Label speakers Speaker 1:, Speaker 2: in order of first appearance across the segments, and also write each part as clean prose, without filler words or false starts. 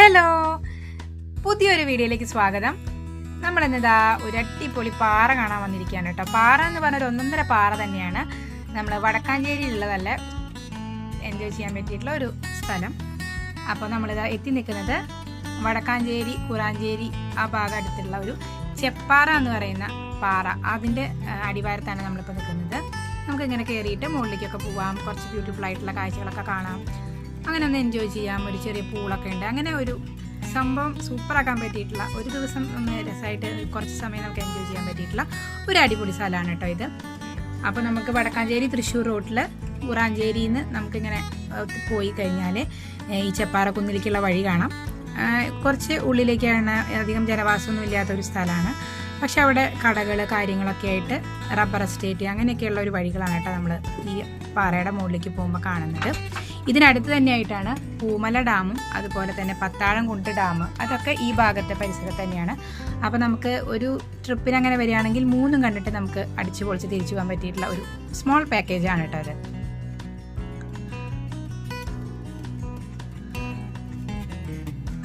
Speaker 1: Hello, പുതിയൊരു വീഡിയോയിലേക്ക് സ്വാഗതം. നമ്മളിന്നിതാ ഒരു അടിപൊളി പാറ കാണാൻ വന്നിരിക്കുകയാണ് കേട്ടോ. പാറ എന്ന് പറഞ്ഞൊരു ഒന്നൊന്നര പാറ തന്നെയാണ്. നമ്മൾ വടക്കാഞ്ചേരിയിലുള്ളതല്ല, എൻജോയ് ചെയ്യാൻ പറ്റിയിട്ടുള്ള ഒരു സ്ഥലം. അപ്പോൾ നമ്മളിതാ എത്തി നിൽക്കുന്നത് വടക്കാഞ്ചേരി കുറാഞ്ചേരി ആ ഭാഗം അടുത്തുള്ള ഒരു ചെപ്പാറ എന്ന് പറയുന്ന പാറ, അതിൻ്റെ അടിവാരത്താണ് നമ്മളിപ്പോൾ നിൽക്കുന്നത്. നമുക്കിങ്ങനെ കയറിയിട്ട് മുകളിലേക്കൊക്കെ പോവാം, കുറച്ച് ബ്യൂട്ടിഫുൾ ആയിട്ടുള്ള കാഴ്ചകളൊക്കെ കാണാം, അങ്ങനെ ഒന്ന് എൻജോയ് ചെയ്യാം. ഒരു ചെറിയ പൂളൊക്കെ ഉണ്ട്. അങ്ങനെ ഒരു സംഭവം സൂപ്പറാക്കാൻ പറ്റിയിട്ടുള്ള, ഒരു ദിവസം ഒന്ന് രസമായിട്ട് കുറച്ച് സമയം നമുക്ക് എൻജോയ് ചെയ്യാൻ പറ്റിയിട്ടുള്ള ഒരു അടിപൊളി സ്ഥലമാണ് കേട്ടോ ഇത്. അപ്പോൾ നമുക്ക് വടക്കാഞ്ചേരി തൃശ്ശൂർ റോഡിൽ കുറാഞ്ചേരിയിൽ നിന്ന് നമുക്കിങ്ങനെ പോയി കഴിഞ്ഞാൽ ഈ ചെപ്പാറ കുന്നിലേക്കുള്ള വഴി കാണാം. കുറച്ച് ഉള്ളിലേക്കാണ്, അധികം ജനവാസമൊന്നും ഇല്ലാത്തൊരു സ്ഥലമാണ്. പക്ഷെ അവിടെ കടകൾ കാര്യങ്ങളൊക്കെ ആയിട്ട് റബ്ബർ എസ്റ്റേറ്റ് അങ്ങനെയൊക്കെയുള്ള ഒരു വഴികളാണ് കേട്ടോ നമ്മൾ ഈ പാറയുടെ മുകളിലേക്ക് പോകുമ്പോൾ കാണുന്നത്. ഇതിനടുത്ത് തന്നെയായിട്ടാണ് പൂമല ഡാമും അതുപോലെ തന്നെ പത്താഴംകുണ്ട് ഡാം, അതൊക്കെ ഈ ഭാഗത്തെ പരിസരത്ത് തന്നെയാണ്. അപ്പോൾ നമുക്ക് ഒരു ട്രിപ്പിന് അങ്ങനെ വരികയാണെങ്കിൽ മൂന്നും കണ്ടിട്ട് നമുക്ക് അടിച്ചു പൊളിച്ച് തിരിച്ചു പോകാൻ പറ്റിയിട്ടുള്ള ഒരു സ്മോൾ പാക്കേജാണ് കേട്ടോ അത്.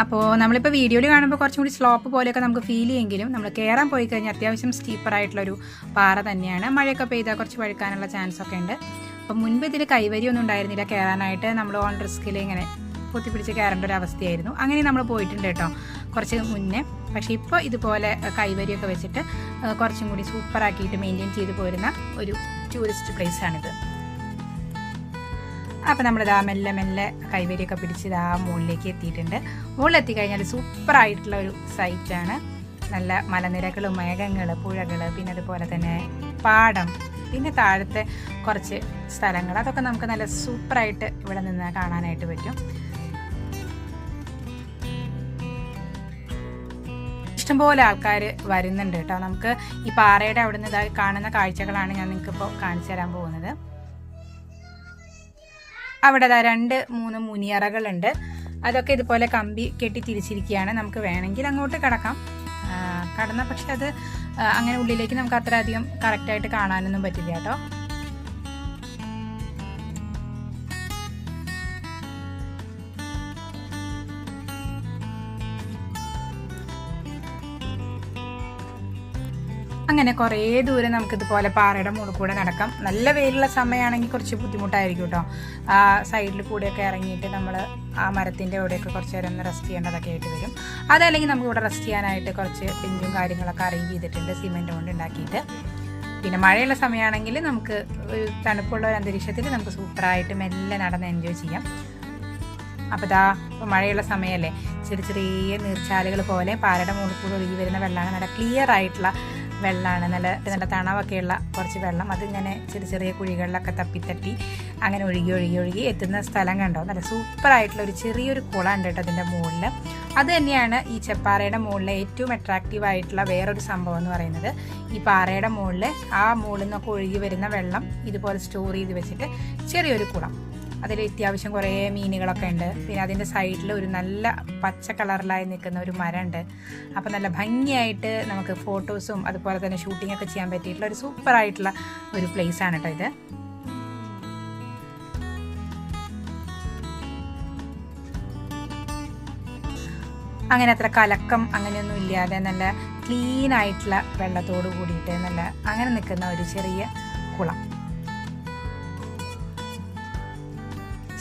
Speaker 1: അപ്പോൾ നമ്മളിപ്പോൾ വീഡിയോയിൽ കാണുമ്പോൾ കുറച്ചും കൂടി സ്ലോപ്പ് പോലെയൊക്കെ നമുക്ക് ഫീൽ ചെയ്യുമെങ്കിലും നമ്മൾ കയറാൻ പോയി കഴിഞ്ഞാൽ അത്യാവശ്യം സ്റ്റീപ്പറായിട്ടുള്ളൊരു പാറ തന്നെയാണ്. മഴയൊക്കെ പെയ്താൽ കുറച്ച് വഴുക്കാനുള്ള ചാൻസ് ഒക്കെ ഉണ്ട്. അപ്പം മുൻപ് ഇതിൽ കൈവരിയൊന്നും ഉണ്ടായിരുന്നില്ല കയറാനായിട്ട്. നമ്മൾ ഓൺ റിസ്കിൽ ഇങ്ങനെ പൊത്തിപ്പിടിച്ച് കയറേണ്ട ഒരു അവസ്ഥയായിരുന്നു. അങ്ങനെ നമ്മൾ പോയിട്ടുണ്ട് കേട്ടോ കുറച്ച് മുന്നേ. പക്ഷേ ഇപ്പോൾ ഇതുപോലെ കൈവരിയൊക്കെ വെച്ചിട്ട് കുറച്ചും കൂടി സൂപ്പറാക്കിയിട്ട് മെയിൻറ്റെയിൻ ചെയ്ത് പോരുന്ന ഒരു ടൂറിസ്റ്റ് പ്ലേസാണിത്. അപ്പോൾ നമ്മളിതാ മെല്ലെ മെല്ലെ കൈവരിയൊക്കെ പിടിച്ച് ഇതാ മുകളിലേക്ക് എത്തിയിട്ടുണ്ട്. മുകളിലെത്തി കഴിഞ്ഞാൽ സൂപ്പറായിട്ടുള്ള ഒരു സൈറ്റാണ്. നല്ല മലനിരകൾ, മേഘങ്ങൾ, പുഴകൾ, പിന്നെ അതുപോലെ തന്നെ പാടം, പിന്നെ താഴത്തെ കുറച്ച് സ്ഥലങ്ങൾ, അതൊക്കെ നമുക്ക് നല്ല സൂപ്പറായിട്ട് ഇവിടെ നിന്ന് കാണാനായിട്ട് പറ്റും. ഇഷ്ടംപോലെ ആൾക്കാർ വരുന്നുണ്ട് കേട്ടോ. നമുക്ക് ഈ പാറയുടെ അവിടെ നിന്ന് ഇതായി കാണുന്ന കാഴ്ചകളാണ് ഞാൻ നിങ്ങൾക്കിപ്പോൾ കാണിച്ചു തരാൻ പോകുന്നത്. അവിടെ 2-3 മുനിയറകളുണ്ട്. അതൊക്കെ ഇതുപോലെ കമ്പി കെട്ടി തിരിച്ചിരിക്കുകയാണ്. നമുക്ക് വേണമെങ്കിൽ അങ്ങോട്ട് കടന്ന പക്ഷെ അത് അങ്ങനെ ഉള്ളിലേക്ക് നമുക്ക് അത്ര അധികം കറക്റ്റായിട്ട് കാണാനൊന്നും പറ്റില്ല കേട്ടോ. അങ്ങനെ കുറേ ദൂരം നമുക്കിതുപോലെ പാറയുടെ മുകളിൽ കൂടെ നടക്കാം. നല്ല വെയിലുള്ള സമയമാണെങ്കിൽ കുറച്ച് ബുദ്ധിമുട്ടായിരിക്കും കേട്ടോ. ആ സൈഡിൽ കൂടെയൊക്കെ ഇറങ്ങിയിട്ട് നമ്മൾ ആ മരത്തിൻ്റെ അവിടെയൊക്കെ കുറച്ച് നേരം ഒന്ന് റെസ്റ്റ് ചെയ്യേണ്ടതൊക്കെ ആയിട്ട് വരും. അതല്ലെങ്കിൽ നമുക്ക് ഇവിടെ റെസ്റ്റ് ചെയ്യാനായിട്ട് കുറച്ച് ബെഞ്ചും കാര്യങ്ങളൊക്കെ അറേഞ്ച് ചെയ്തിട്ടുണ്ട്, സിമെൻറ്റ് കൊണ്ട് ഉണ്ടാക്കിയിട്ട്. പിന്നെ മഴയുള്ള സമയമാണെങ്കിൽ നമുക്ക് ഒരു തണുപ്പുള്ള ഒരു അന്തരീക്ഷത്തിൽ നമുക്ക് സൂപ്പറായിട്ട് മെല്ലെ നടന്ന് എൻജോയ് ചെയ്യാം. അപ്പോൾ ഇപ്പോൾ മഴയുള്ള സമയമല്ലേ, ചെറിയ ചെറിയ നീർച്ചാലുകൾ പോലെ പാറയുടെ മുകളിൽ കൂടെ ഒഴുകി വരുന്ന വെള്ളമാണ്. നല്ല ക്ലിയർ ആയിട്ടുള്ള വെള്ളമാണ്. നല്ല തണവൊക്കെയുള്ള കുറച്ച് വെള്ളം അതിങ്ങനെ ചെറിയ ചെറിയ കുഴികളിലൊക്കെ തപ്പിത്തട്ടി അങ്ങനെ ഒഴുകി ഒഴുകി ഒഴുകി എത്തുന്ന സ്ഥലം കണ്ടോ. നല്ല സൂപ്പറായിട്ടുള്ള ഒരു ചെറിയൊരു കുളം ഉണ്ട് കേട്ടോ അതിൻ്റെ മുകളിൽ. അത് തന്നെയാണ് ഈ ചെപ്പാറയുടെ മുകളിലെ ഏറ്റവും അട്രാക്റ്റീവ് ആയിട്ടുള്ള വേറൊരു സംഭവം എന്ന് പറയുന്നത്. ഈ പാറയുടെ മുകളിൽ ആ മുകളിൽ നിന്നൊക്കെ ഒഴുകി വരുന്ന വെള്ളം ഇതുപോലെ സ്റ്റോർ ചെയ്ത് വെച്ചിട്ട് ചെറിയൊരു കുളം, അതിൽ അത്യാവശ്യം കുറേ മീനുകളൊക്കെ ഉണ്ട്. പിന്നെ അതിൻ്റെ സൈഡിൽ ഒരു നല്ല പച്ച കളറിലായി നിൽക്കുന്ന ഒരു മരമുണ്ട്. അപ്പോൾ നല്ല ഭംഗിയായിട്ട് നമുക്ക് ഫോട്ടോസും അതുപോലെ തന്നെ ഷൂട്ടിങ്ങൊക്കെ ചെയ്യാൻ പറ്റിയിട്ടുള്ള ഒരു സൂപ്പറായിട്ടുള്ള ഒരു പ്ലേസാണ് കേട്ടോ ഇത്. അങ്ങനെ അത്ര കലക്കം അങ്ങനെയൊന്നും ഇല്ലാതെ നല്ല ക്ലീൻ ആയിട്ടുള്ള വെള്ളത്തോട് കൂടിയിട്ട് നല്ല അങ്ങനെ നിൽക്കുന്ന ഒരു ചെറിയ കുളം.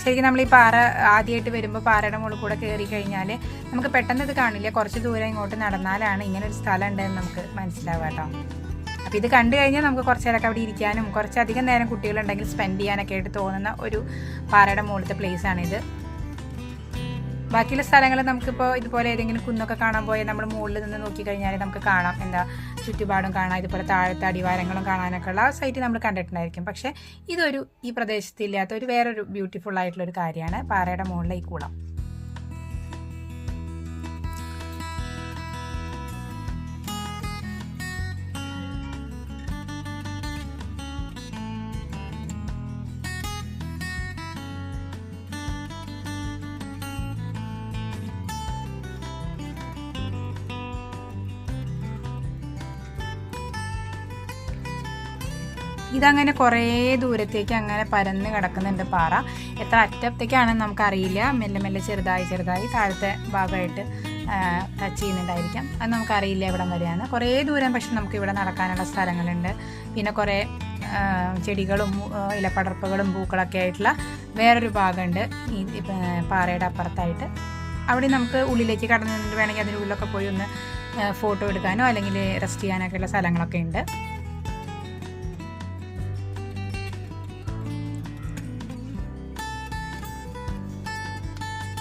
Speaker 1: ശരിക്കും നമ്മൾ ഈ പാറ ആദ്യമായിട്ട് വരുമ്പോൾ പാറയുടെ മുകളിൽ കൂടെ കയറി കഴിഞ്ഞാൽ നമുക്ക് പെട്ടെന്ന് ഇത് കാണില്ല. കുറച്ച് ദൂരം ഇങ്ങോട്ട് നടന്നാലാണ് ഇങ്ങനെ ഒരു സ്ഥലം ഉണ്ടെന്ന് നമുക്ക് മനസ്സിലാവുക കേട്ടോ. അപ്പോൾ ഇത് കണ്ടു കഴിഞ്ഞാൽ നമുക്ക് കുറച്ച് നേരമൊക്കെ അവിടെ ഇരിക്കാനും കുറച്ചധികം നേരം കുട്ടികളുണ്ടെങ്കിൽ സ്പെൻഡ് ചെയ്യാനൊക്കെ ആയിട്ട് തോന്നുന്ന ഒരു പാറയുടെ മുകളിലത്തെ പ്ലേസാണിത്. ബാക്കിയുള്ള സ്ഥലങ്ങൾ നമുക്കിപ്പോൾ ഇതുപോലെ ഏതെങ്കിലും കുന്നൊക്കെ കാണാൻ പോയാൽ നമ്മൾ മുകളിൽ നിന്ന് നോക്കിക്കഴിഞ്ഞാൽ നമുക്ക് കാണാം, ചുറ്റുപാടും കാണാം, ഇതുപോലെ താഴത്തെ അടിവാരങ്ങളും കാണാനൊക്കെ ഉള്ള ആ സൈറ്റ് നമ്മൾ കണ്ടിട്ടുണ്ടായിരിക്കും. പക്ഷേ ഇതൊരു ഈ പ്രദേശത്തില്ലാത്ത ഒരു വേറൊരു ബ്യൂട്ടിഫുൾ ആയിട്ടുള്ളൊരു കാര്യമാണ് പാറയുടെ മുകളിലെ ഈ കുളം. ഇതങ്ങനെ കുറേ ദൂരത്തേക്ക് അങ്ങനെ പരന്ന് കിടക്കുന്നുണ്ട് പാറ. എത്ര അറ്റത്തേക്കാണെന്ന് നമുക്കറിയില്ല. മെല്ലെ മെല്ലെ ചെറുതായി താഴത്തെ ഭാഗമായിട്ട് ടച്ച് ചെയ്യുന്നുണ്ടായിരിക്കാം. അത് നമുക്കറിയില്ല എവിടം വരെയാണ്. കുറേ ദൂരം പക്ഷെ നമുക്ക് ഇവിടെ നടക്കാനുള്ള സ്ഥലങ്ങളുണ്ട്. പിന്നെ കുറേ ചെടികളും ഇലപ്പടർപ്പുകളും പൂക്കളൊക്കെ ആയിട്ടുള്ള വേറൊരു ഭാഗമുണ്ട് ഈ പാറയുടെ അപ്പുറത്തായിട്ട്. അവിടെ നമുക്ക് ഉള്ളിലേക്ക് കടന്നു നിന്നിട്ട് വേണമെങ്കിൽ അതിൻ്റെ ഉള്ളിലൊക്കെ പോയി ഒന്ന് ഫോട്ടോ എടുക്കാനോ അല്ലെങ്കിൽ റെസ്റ്റ് ചെയ്യാനൊക്കെ ഉള്ള സ്ഥലങ്ങളൊക്കെ ഉണ്ട്.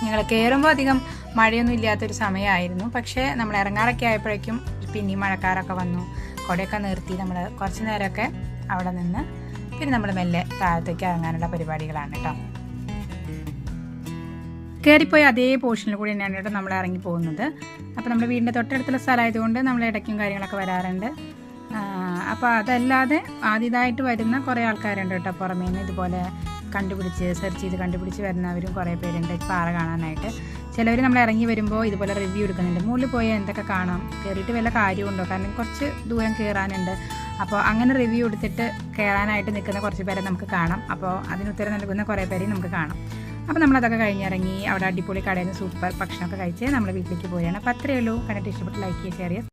Speaker 1: ഞങ്ങൾ കയറുമ്പോൾ അധികം മഴയൊന്നും ഇല്ലാത്തൊരു സമയമായിരുന്നു. പക്ഷേ നമ്മൾ ഇറങ്ങാറൊക്കെ ആയപ്പോഴേക്കും പിന്നെയും മഴക്കാരൊക്കെ വന്നു. കുടയൊക്കെ നിർത്തി നമ്മൾ കുറച്ച് നേരമൊക്കെ അവിടെ നിന്ന് പിന്നെ നമ്മൾ മെല്ലെ താഴത്തേക്ക് ഇറങ്ങാനുള്ള പരിപാടികളാണ് കേട്ടോ. കയറിപ്പോയി അതേ പോർഷനിൽ കൂടി തന്നെയാണ് കേട്ടോ നമ്മൾ ഇറങ്ങി പോകുന്നത്. അപ്പോൾ നമ്മുടെ വീടിൻ്റെ തൊട്ടടുത്തുള്ള സ്ഥലമായതുകൊണ്ട് നമ്മൾ ഇടയ്ക്കും കാര്യങ്ങളൊക്കെ വരാറുണ്ട്. അപ്പോൾ അതല്ലാതെ ആദ്യമായിട്ട് വരുന്ന കുറേ ആൾക്കാരുണ്ട് കേട്ടോ. പുറമേ നിന്ന് ഇതുപോലെ സെർച്ച് ചെയ്ത് കണ്ടുപിടിച്ച് വരുന്നവരും കുറേ പേരുണ്ട് പാറ കാണാനായിട്ട്. ചിലവർ നമ്മൾ ഇറങ്ങി വരുമ്പോൾ ഇതുപോലെ റിവ്യൂ എടുക്കുന്നുണ്ട്. മുകളിൽ പോയാൽ എന്തൊക്കെ കാണാം, കയറിയിട്ട് വല്ല കാര്യമുണ്ടോ, കാരണം കുറച്ച് ദൂരം കയറാനുണ്ട്. അപ്പോൾ അങ്ങനെ റിവ്യൂ എടുത്തിട്ട് കയറാനായിട്ട് നിൽക്കുന്ന കുറച്ച് പേരെ നമുക്ക് കാണാം. അപ്പോൾ അതിനുത്തരം നൽകുന്ന കുറേ പേരെയും നമുക്ക് കാണാം. അപ്പോൾ നമ്മളതൊക്കെ കഴിഞ്ഞിറങ്ങി അവിടെ അടിപൊളി കടയിൽ നിന്ന് സൂപ്പർ ഭക്ഷണമൊക്കെ കഴിച്ച് നമ്മൾ വീട്ടിലേക്ക് പോവുകയാണ്. അപ്പോൾ അത്രയേ ഉള്ളൂ. കണ്ടിട്ട് ഇഷ്ടപ്പെട്ട് ലൈക്ക് ചെയ്യുക, ഷെയർ ചെയ്യുക.